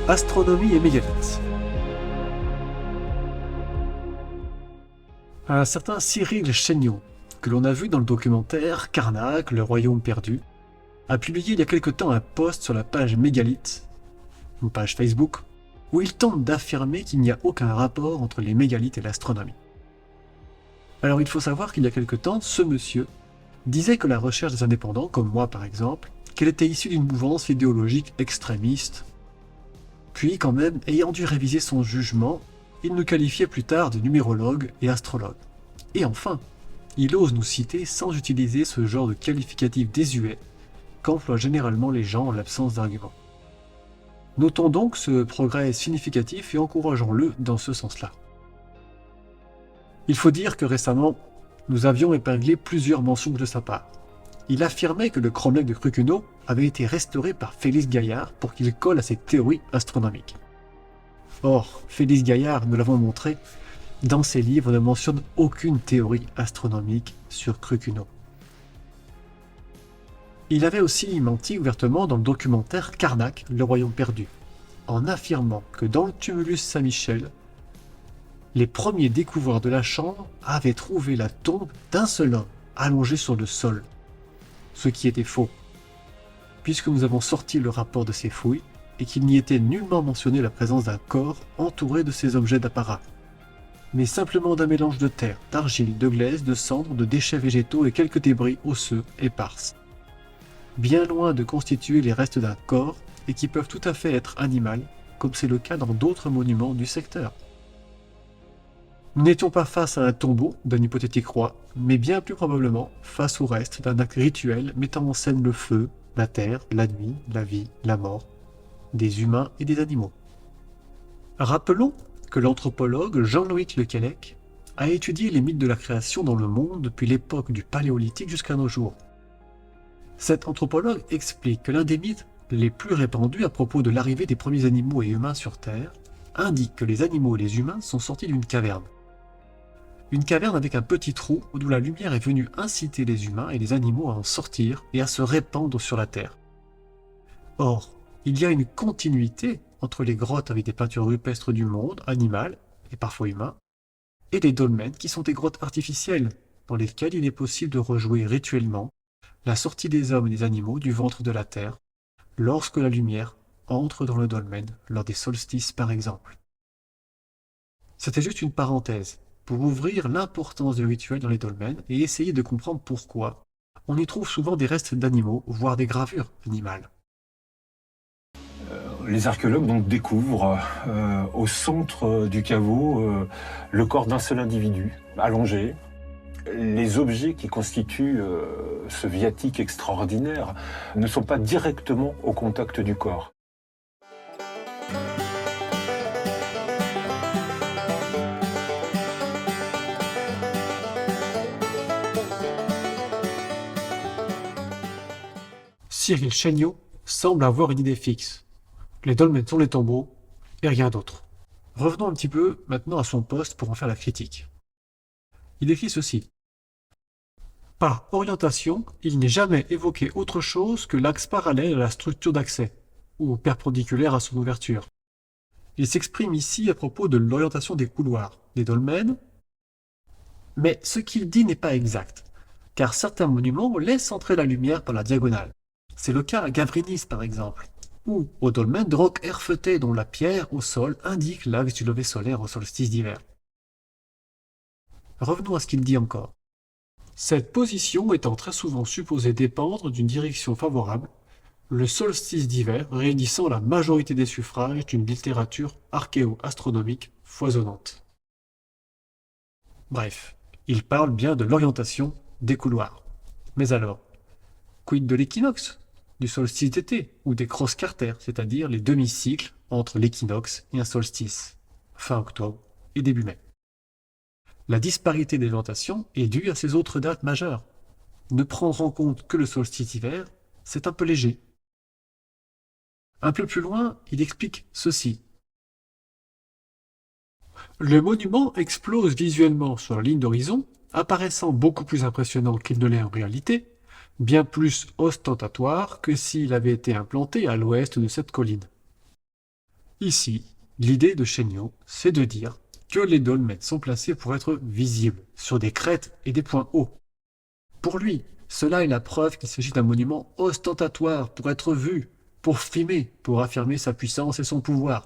Astronomie et mégalithes. Un certain Cyril Chéniaud, que l'on a vu dans le documentaire Karnak, le royaume perdu, a publié il y a quelque temps un post sur la page Mégalithes, une page Facebook, où il tente d'affirmer qu'il n'y a aucun rapport entre les mégalithes et l'astronomie. Alors il faut savoir qu'il y a quelque temps, ce monsieur disait que la recherche des indépendants, comme moi par exemple, qu'elle était issue d'une mouvance idéologique extrémiste. Puis quand même, ayant dû réviser son jugement, il nous qualifiait plus tard de numérologue et astrologue. Et enfin, il ose nous citer sans utiliser ce genre de qualificatif désuet qu'emploient généralement les gens en l'absence d'arguments. Notons donc ce progrès significatif et encourageons-le dans ce sens-là. Il faut dire que récemment, nous avions épinglé plusieurs mensonges de sa part. Il affirmait que le cromlech de Crucuneau avait été restauré par Félix Gaillard pour qu'il colle à ses théories astronomiques. Or, Félix Gaillard, nous l'avons montré, dans ses livres ne mentionne aucune théorie astronomique sur Crucuneau. Il avait aussi menti ouvertement dans le documentaire Karnak, le royaume perdu, en affirmant que dans le tumulus Saint-Michel, les premiers découvreurs de la chambre avaient trouvé la tombe d'un seul homme allongé sur le sol, ce qui était faux, puisque nous avons sorti le rapport de ces fouilles et qu'il n'y était nullement mentionné la présence d'un corps entouré de ces objets d'apparat, mais simplement d'un mélange de terre, d'argile, de glaise, de cendres, de déchets végétaux et quelques débris osseux éparses, bien loin de constituer les restes d'un corps et qui peuvent tout à fait être animaux, comme c'est le cas dans d'autres monuments du secteur. Nous n'étions pas face à un tombeau d'un hypothétique roi, mais bien plus probablement face au reste d'un acte rituel mettant en scène le feu, la terre, la nuit, la vie, la mort, des humains et des animaux. Rappelons que l'anthropologue Jean-Loïc Lequelec a étudié les mythes de la création dans le monde depuis l'époque du Paléolithique jusqu'à nos jours. Cet anthropologue explique que l'un des mythes les plus répandus à propos de l'arrivée des premiers animaux et humains sur Terre indique que les animaux et les humains sont sortis d'une caverne. Une caverne avec un petit trou d'où la lumière est venue inciter les humains et les animaux à en sortir et à se répandre sur la Terre. Or, il y a une continuité entre les grottes avec des peintures rupestres du monde, animal et parfois humain, et les dolmens qui sont des grottes artificielles, dans lesquelles il est possible de rejouer rituellement la sortie des hommes et des animaux du ventre de la Terre, lorsque la lumière entre dans le dolmen, lors des solstices par exemple. C'était juste une parenthèse, pour ouvrir l'importance du rituel dans les dolmens et essayer de comprendre pourquoi on y trouve souvent des restes d'animaux, voire des gravures animales. Les archéologues donc découvrent au centre du caveau le corps d'un seul individu, allongé. Les objets qui constituent ce viatique extraordinaire ne sont pas directement au contact du corps. Cyril Chéniaud semble avoir une idée fixe. Les dolmens sont les tombeaux et rien d'autre. Revenons un petit peu maintenant à son poste pour en faire la critique. Il écrit ceci. Par orientation, il n'est jamais évoqué autre chose que l'axe parallèle à la structure d'accès, ou perpendiculaire à son ouverture. Il s'exprime ici à propos de l'orientation des couloirs, des dolmens, mais ce qu'il dit n'est pas exact, car certains monuments laissent entrer la lumière par la diagonale. C'est le cas à Gavrinis par exemple, ou au dolmen de roc herfeuté dont la pierre au sol indique l'axe du lever solaire au solstice d'hiver. Revenons à ce qu'il dit encore. Cette position étant très souvent supposée dépendre d'une direction favorable, le solstice d'hiver réunissant la majorité des suffrages d'une littérature archéo-astronomique foisonnante. Bref, il parle bien de l'orientation des couloirs. Mais alors, quid de l'équinoxe, du solstice d'été ou des cross-carters, c'est-à-dire les demi-cycles entre l'équinoxe et un solstice, fin octobre et début mai. La disparité des orientations est due à ces autres dates majeures. Ne prendre en compte que le solstice d'hiver, c'est un peu léger. Un peu plus loin, il explique ceci. Le monument explose visuellement sur la ligne d'horizon, apparaissant beaucoup plus impressionnant qu'il ne l'est en réalité, bien plus ostentatoire que s'il avait été implanté à l'ouest de cette colline. Ici, l'idée de Chéniaud, c'est de dire que les dolmens sont placés pour être visibles, sur des crêtes et des points hauts. Pour lui, cela est la preuve qu'il s'agit d'un monument ostentatoire pour être vu, pour frimer, pour affirmer sa puissance et son pouvoir.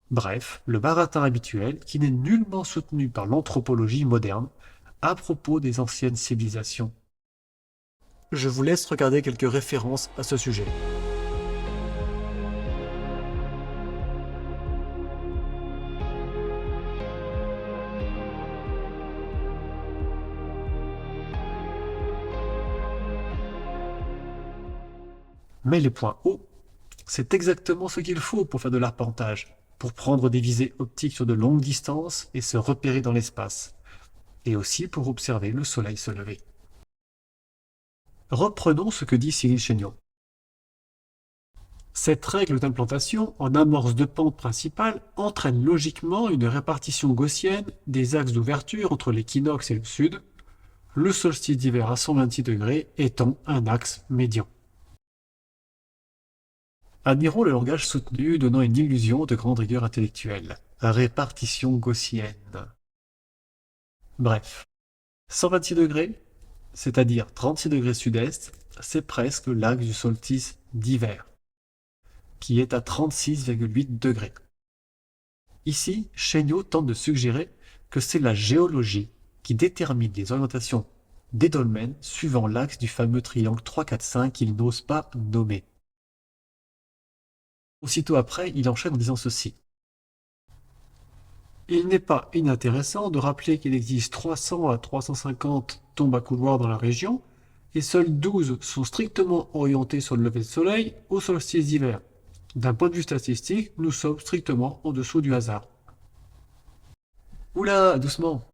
Bref, le baratin habituel qui n'est nullement soutenu par l'anthropologie moderne à propos des anciennes civilisations. Je vous laisse regarder quelques références à ce sujet. Mais les points hauts, c'est exactement ce qu'il faut pour faire de l'arpentage, pour prendre des visées optiques sur de longues distances et se repérer dans l'espace, et aussi pour observer le soleil se lever. Reprenons ce que dit Cyril Chéniaud. Cette règle d'implantation en amorce de pente principale entraîne logiquement une répartition gaussienne des axes d'ouverture entre l'équinoxe et le sud, le solstice d'hiver à 126 degrés étant un axe médian. Admirons le langage soutenu donnant une illusion de grande rigueur intellectuelle. Répartition gaussienne. Bref, 126 degrés, c'est-à-dire 36 degrés sud-est, c'est presque l'axe du solstice d'hiver, qui est à 36,8 degrés. Ici, Chéniaud tente de suggérer que c'est la géologie qui détermine les orientations des dolmens suivant l'axe du fameux triangle 3-4-5 qu'il n'ose pas nommer. Aussitôt après, il enchaîne en disant ceci. Il n'est pas inintéressant de rappeler qu'il existe 300 à 350 tombes à couloirs dans la région, et seules 12 sont strictement orientées sur le lever de soleil au solstice d'hiver. D'un point de vue statistique, nous sommes strictement en dessous du hasard. Oula, doucement.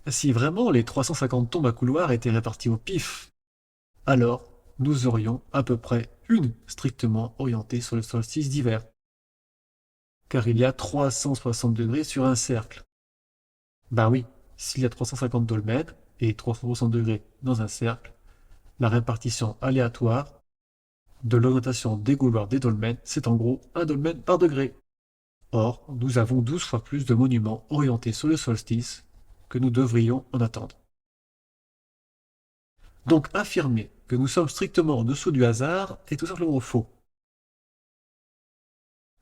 Si vraiment les 350 tombes à couloirs étaient réparties au pif, alors nous aurions à peu près une strictement orientée sur le solstice d'hiver. Car il y a 360 degrés sur un cercle. Ben oui, s'il y a 350 dolmens et 360 degrés dans un cercle, la répartition aléatoire de l'orientation des couloirs des dolmens, c'est en gros un dolmen par degré. Or, nous avons 12 fois plus de monuments orientés sur le solstice que nous devrions en attendre. Donc affirmer que nous sommes strictement en dessous du hasard est tout simplement faux.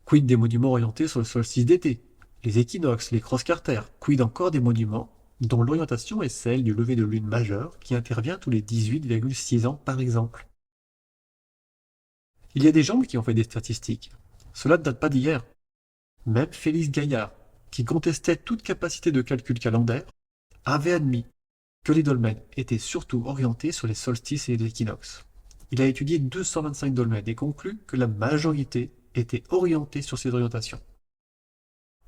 Quid des monuments orientés sur le solstice d'été, les équinoxes, les cross-carter, quid encore des monuments dont l'orientation est celle du lever de lune majeur qui intervient tous les 18,6 ans par exemple. Il y a des gens qui ont fait des statistiques. Cela ne date pas d'hier. Même Félix Gaillard, qui contestait toute capacité de calcul calendaire, avait admis que les dolmens étaient surtout orientés sur les solstices et les équinoxes. Il a étudié 225 dolmens et conclut que la majorité était orientée sur ces orientations.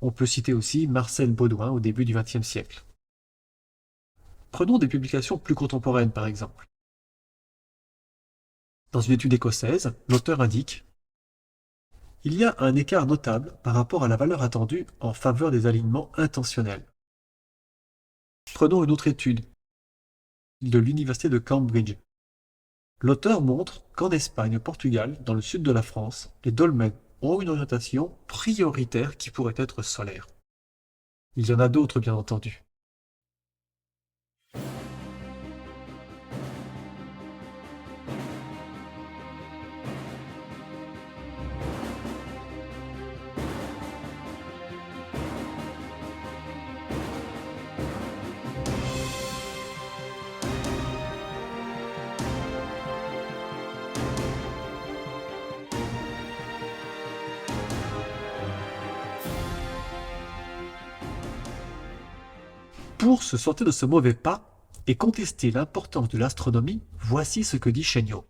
On peut citer aussi Marcel Baudouin au début du XXe siècle. Prenons des publications plus contemporaines par exemple. Dans une étude écossaise, l'auteur indique « Il y a un écart notable par rapport à la valeur attendue en faveur des alignements intentionnels. » Prenons une autre étude de l'université de Cambridge. L'auteur montre qu'en Espagne et au Portugal, dans le sud de la France, les dolmens ont une orientation prioritaire qui pourrait être solaire. Il y en a d'autres bien entendu. Pour se sortir de ce mauvais pas et contester l'importance de l'astronomie, voici ce que dit Chéniaud.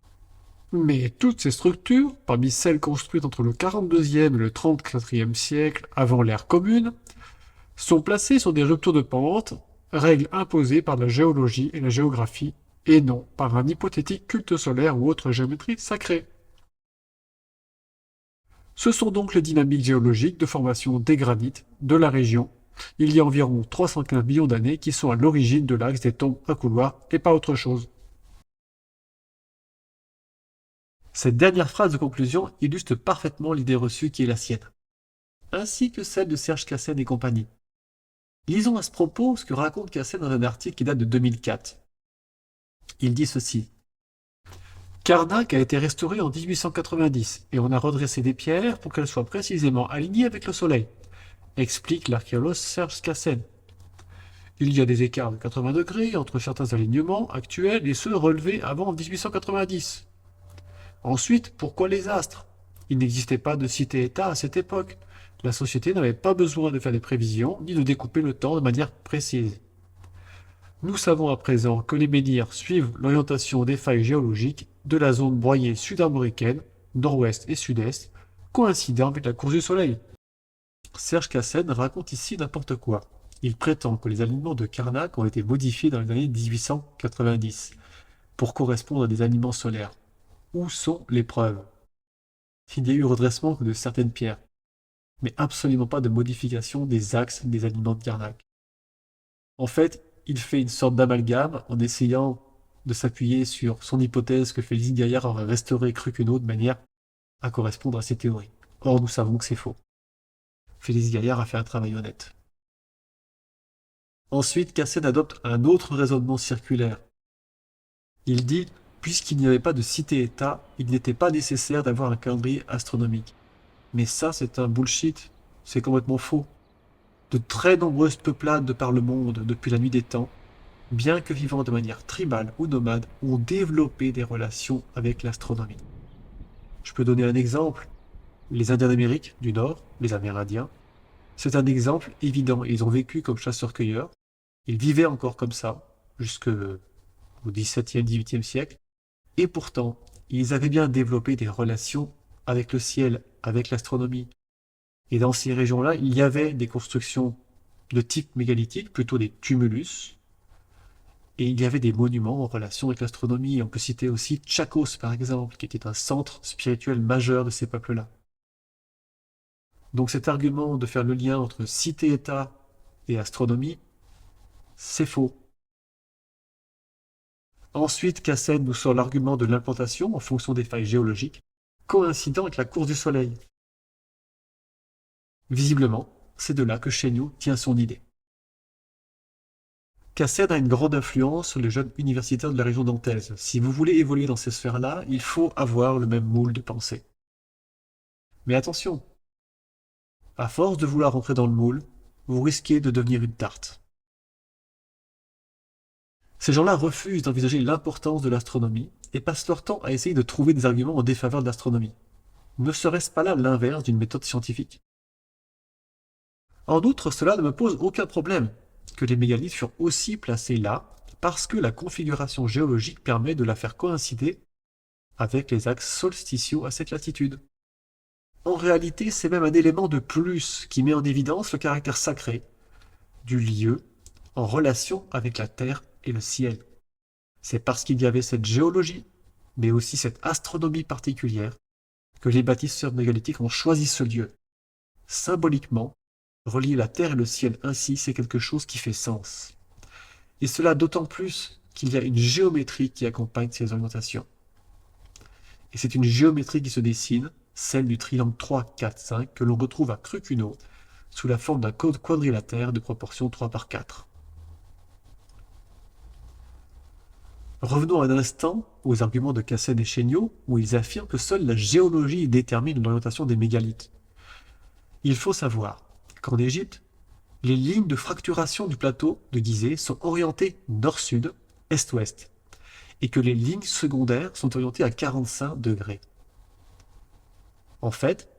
Mais toutes ces structures, parmi celles construites entre le 42e et le 34e siècle avant l'ère commune, sont placées sur des ruptures de pente, règle imposée par la géologie et la géographie, et non par un hypothétique culte solaire ou autre géométrie sacrée. Ce sont donc les dynamiques géologiques de formation des granites de la région il y a environ 315 millions d'années qui sont à l'origine de l'axe des tombes à couloirs et pas autre chose. Cette dernière phrase de conclusion illustre parfaitement l'idée reçue qui est la sienne, ainsi que celle de Serge Cassen et compagnie. Lisons à ce propos ce que raconte Cassen dans un article qui date de 2004. Il dit ceci. Karnak a été restauré en 1890 et on a redressé des pierres pour qu'elles soient précisément alignées avec le soleil, explique l'archéologue Serge Cassen. Il y a des écarts de 80 degrés entre certains alignements actuels et ceux relevés avant 1890. Ensuite, pourquoi les astres? Il n'existait pas de cité-État à cette époque. La société n'avait pas besoin de faire des prévisions ni de découper le temps de manière précise. Nous savons à présent que les menhirs suivent l'orientation des failles géologiques de la zone broyée sud-armoricaine, nord-ouest et sud-est, coïncidant avec la course du Soleil. Serge Cassen raconte ici n'importe quoi. Il prétend que les alignements de Karnak ont été modifiés dans les années 1890 pour correspondre à des alignements solaires. Où sont les preuves? Il n'y a eu redressement que de certaines pierres, mais absolument pas de modification des axes des alignements de Karnak. En fait, il fait une sorte d'amalgame en essayant de s'appuyer sur son hypothèse que Félix Gaillard aurait restauré Cruqueneau de manière à correspondre à ses théories. Or, nous savons que c'est faux. Félix Gaillard a fait un travail honnête. Ensuite, Cassen adopte un autre raisonnement circulaire. Il dit, puisqu'il n'y avait pas de cité-État, il n'était pas nécessaire d'avoir un calendrier astronomique. Mais ça, c'est un bullshit. C'est complètement faux. De très nombreuses peuplades de par le monde depuis la nuit des temps, bien que vivant de manière tribale ou nomade, ont développé des relations avec l'astronomie. Je peux donner un exemple. Les Indiens d'Amérique du Nord, les Amérindiens, c'est un exemple évident. Ils ont vécu comme chasseurs-cueilleurs. Ils vivaient encore comme ça, jusqu'au XVIIe, XVIIIe siècle. Et pourtant, ils avaient bien développé des relations avec le ciel, avec l'astronomie. Et dans ces régions-là, il y avait des constructions de type mégalithique, plutôt des tumulus, et il y avait des monuments en relation avec l'astronomie. On peut citer aussi Tchakos, par exemple, qui était un centre spirituel majeur de ces peuples-là. Donc cet argument de faire le lien entre cité-État et astronomie, c'est faux. Ensuite, Cassen nous sort l'argument de l'implantation en fonction des failles géologiques, coïncidant avec la course du Soleil. Visiblement, c'est de là que Chéniaud tient son idée. Cassen a une grande influence sur les jeunes universitaires de la région nantaise. Si vous voulez évoluer dans ces sphères-là, il faut avoir le même moule de pensée. Mais attention, à force de vouloir rentrer dans le moule, vous risquez de devenir une tarte. Ces gens-là refusent d'envisager l'importance de l'astronomie et passent leur temps à essayer de trouver des arguments en défaveur de l'astronomie. Ne serait-ce pas là l'inverse d'une méthode scientifique? En outre, cela ne me pose aucun problème que les mégalithes furent aussi placés là parce que la configuration géologique permet de la faire coïncider avec les axes solsticiaux à cette latitude. En réalité, c'est même un élément de plus qui met en évidence le caractère sacré du lieu en relation avec la terre et le ciel. C'est parce qu'il y avait cette géologie, mais aussi cette astronomie particulière, que les bâtisseurs mégalithiques ont choisi ce lieu. Symboliquement, relier la terre et le ciel ainsi, c'est quelque chose qui fait sens. Et cela d'autant plus qu'il y a une géométrie qui accompagne ces orientations. Et c'est une géométrie qui se dessine, celle du triangle 3, 4, 5, que l'on retrouve à Cruqueneau, sous la forme d'un cône quadrilatère de proportion 3 par 4. Revenons un instant aux arguments de Cassen et Chéniaud, où ils affirment que seule la géologie détermine l'orientation des mégalithes. Il faut savoir qu'en Égypte, les lignes de fracturation du plateau de Gizeh sont orientées nord-sud, est-ouest, et que les lignes secondaires sont orientées à 45 degrés. En fait,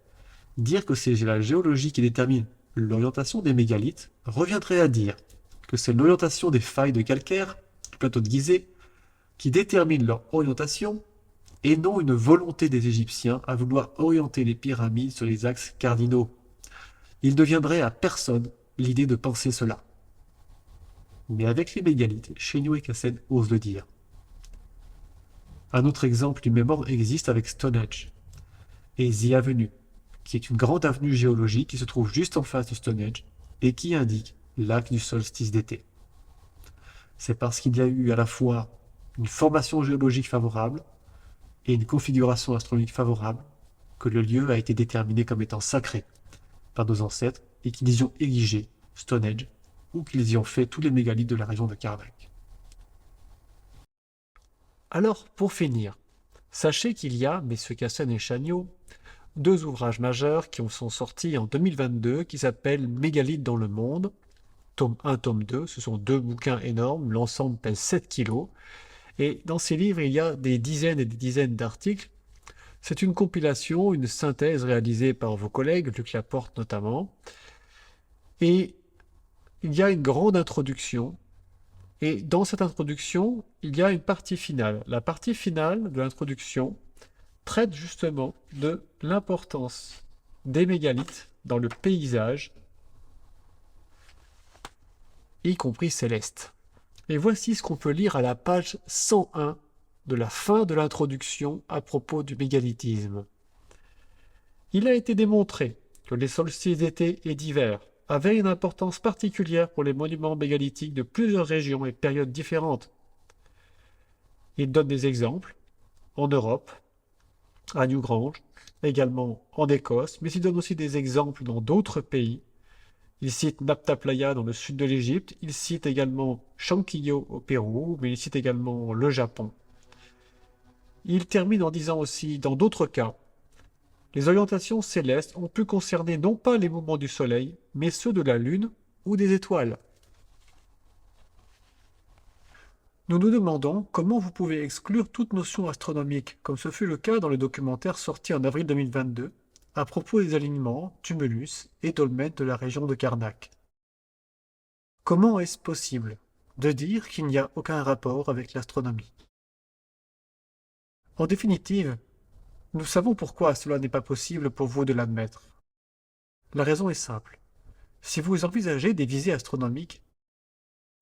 dire que c'est la géologie qui détermine l'orientation des mégalithes reviendrait à dire que c'est l'orientation des failles de calcaire du plateau de Gizeh qui détermine leur orientation et non une volonté des Égyptiens à vouloir orienter les pyramides sur les axes cardinaux. Il ne viendrait à personne l'idée de penser cela. Mais avec les mégalithes, Chéniaud et Cassen osent le dire. Un autre exemple du même ordre existe avec Stonehenge et The Avenue, qui est une grande avenue géologique qui se trouve juste en face de Stonehenge et qui indique l'axe du solstice d'été. C'est parce qu'il y a eu à la fois une formation géologique favorable et une configuration astronomique favorable que le lieu a été déterminé comme étant sacré par nos ancêtres et qu'ils y ont érigé Stonehenge ou qu'ils y ont fait tous les mégalithes de la région de Karnak. Alors, pour finir, sachez qu'il y a, messieurs Cassen et Chagnaud, deux ouvrages majeurs qui sont sortis en 2022 qui s'appellent Mégalithes dans le monde, tome 1, tome 2. Ce sont deux bouquins énormes, l'ensemble pèse 7 kilos. Et dans ces livres, il y a des dizaines et des dizaines d'articles. C'est une compilation, une synthèse réalisée par vos collègues, Luc Laporte notamment. Et il y a une grande introduction. Et dans cette introduction, il y a une partie finale. La partie finale de l'introduction traite justement de l'importance des mégalithes dans le paysage, y compris céleste. Et voici ce qu'on peut lire à la page 101 de la fin de l'introduction à propos du mégalithisme. Il a été démontré que les solstices d'été et d'hiver avaient une importance particulière pour les monuments mégalithiques de plusieurs régions et périodes différentes. Il donne des exemples en Europe, à Newgrange, également en Écosse, mais il donne aussi des exemples dans d'autres pays. Il cite Nabta Playa dans le sud de l'Égypte, il cite également Chanquillo au Pérou, mais il cite également le Japon. Il termine en disant aussi, dans d'autres cas, les orientations célestes ont pu concerner non pas les mouvements du Soleil, mais ceux de la Lune ou des étoiles. Nous nous demandons comment vous pouvez exclure toute notion astronomique, comme ce fut le cas dans le documentaire sorti en avril 2022, à propos des alignements, tumulus et dolmens de la région de Karnak. Comment est-ce possible de dire qu'il n'y a aucun rapport avec l'astronomie? En définitive, nous savons pourquoi cela n'est pas possible pour vous de l'admettre. La raison est simple. Si vous envisagez des visées astronomiques,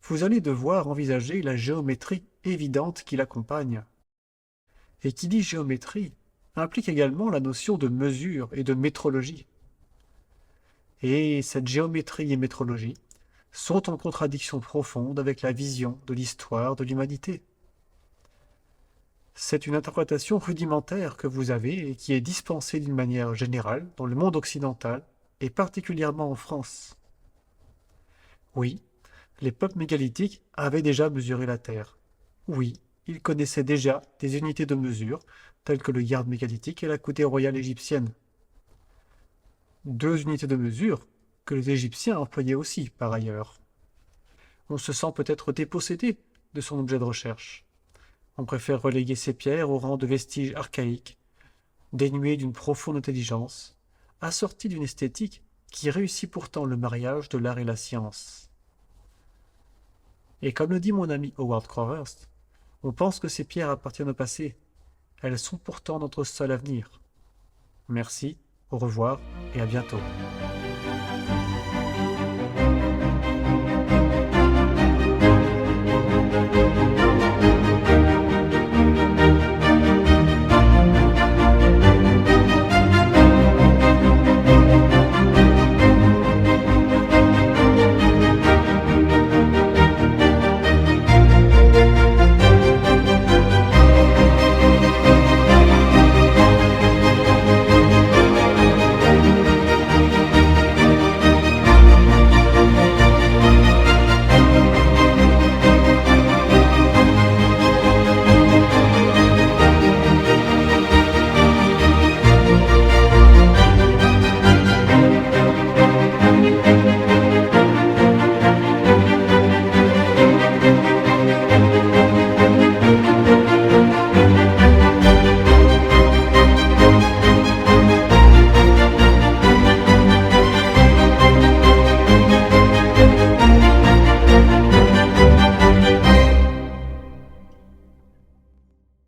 vous allez devoir envisager la géométrie évidente qui l'accompagne. Et qui dit géométrie implique également la notion de mesure et de métrologie. Et cette géométrie et métrologie sont en contradiction profonde avec la vision de l'histoire de l'humanité. C'est une interprétation rudimentaire que vous avez et qui est dispensée d'une manière générale dans le monde occidental et particulièrement en France. Oui, les peuples mégalithiques avaient déjà mesuré la Terre. Oui, ils connaissaient déjà des unités de mesure, telles que le yard mégalithique et la coudée royale égyptienne. Deux unités de mesure que les Égyptiens employaient aussi, par ailleurs. On se sent peut-être dépossédé de son objet de recherche. On préfère reléguer ces pierres au rang de vestiges archaïques, dénués d'une profonde intelligence, assortis d'une esthétique qui réussit pourtant le mariage de l'art et la science. Et comme le dit mon ami Howard Crowhurst, on pense que ces pierres appartiennent au passé. Elles sont pourtant notre seul avenir. Merci, au revoir et à bientôt.